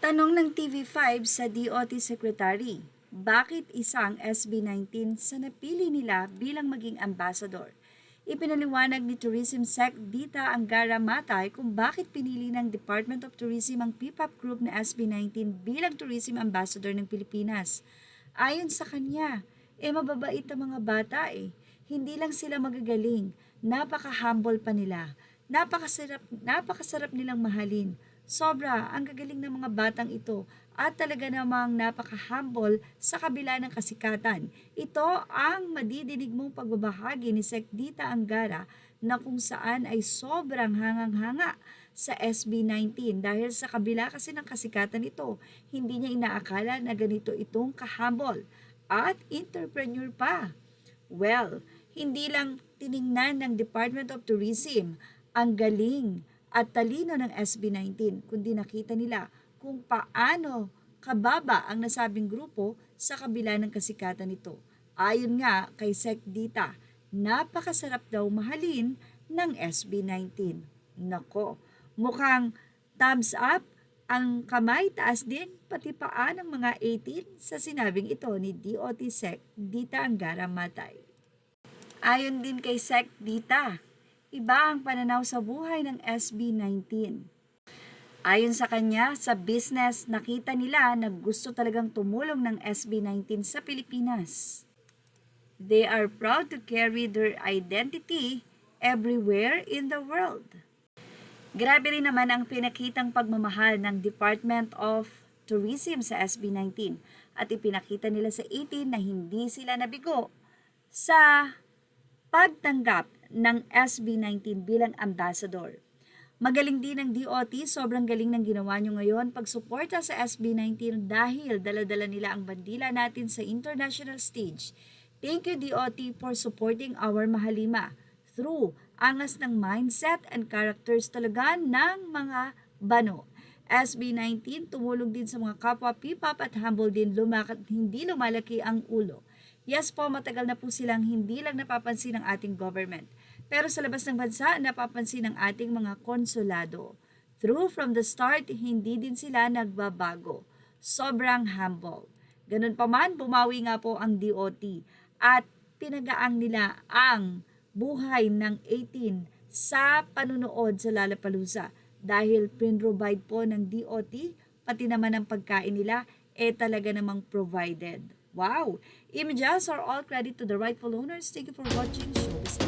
Tanong ng TV5 sa DOT Secretary, bakit isang SB19 sa napili nila bilang maging ambassador? Ipinaliwanag ni Tourism Sec Dita Angara Matay kung bakit pinili ng Department of Tourism ang PPAP Group na SB19 bilang Tourism Ambassador ng Pilipinas. Ayon sa kanya, mababait ang mga bata eh. Hindi lang sila magagaling, napaka-humble pa nila. Napakasarap nilang mahalin. Sobra ang gagaling ng mga batang ito at talaga namang napaka-humble sa kabila ng kasikatan. Ito ang madidinig mong pagbabahagi ni Sec Dita Angara na kung saan ay sobrang hangang-hanga sa SB19 dahil sa kabila kasi ng kasikatan ito, hindi niya inaakala na ganito itong kahumble at entrepreneur pa. Well, hindi lang tiningnan ng Department of Tourism ang galing at talino ng SB19, kundi nakita nila kung paano kababa ang nasabing grupo sa kabila ng kasikatan nito. Ayon nga kay Sec Dita, napakasarap daw mahalin ng SB19. Nako, mukhang thumbs up, ang kamay taas din, pati paa ng mga 18 sa sinabing ito ni DOT Sec Dita Angara Matay. Ayon din kay Sec Dita, iba ang pananaw sa buhay ng SB19. Ayon sa kanya, sa business, nakita nila na gusto talagang tumulong ng SB19 sa Pilipinas. They are proud to carry their identity everywhere in the world. Grabe rin naman ang pinakitang pagmamahal ng Department of Tourism sa SB19 at ipinakita nila sa 18 na hindi sila nabigo sa pagtanggap ng SB19 bilang ambassador. Magaling din ang DOT, sobrang galing ng ginawa nyo ngayon pagsuporta sa SB19 dahil dala-dala nila ang bandila natin sa international stage. Thank you DOT for supporting our Mahalima through angas ng mindset and characters talaga ng mga bano. SB19 tumulong din sa mga kapwa PPAP at humble din, hindi lumalaki ang ulo. Yes po, matagal na po silang hindi lang napapansin ng ating government. Pero sa labas ng bansa, napapansin ng ating mga konsulado. Through from the start, hindi din sila nagbabago. Sobrang humble. Ganun pa man, bumawi nga po ang DOT at pinagaang nila ang buhay ng 18 sa panunood sa Lollapalooza dahil provide po ng DOT, pati naman ang pagkain nila, talaga namang provided. Wow! Images are all credit to the rightful owners. Thank you for watching. Showbiz.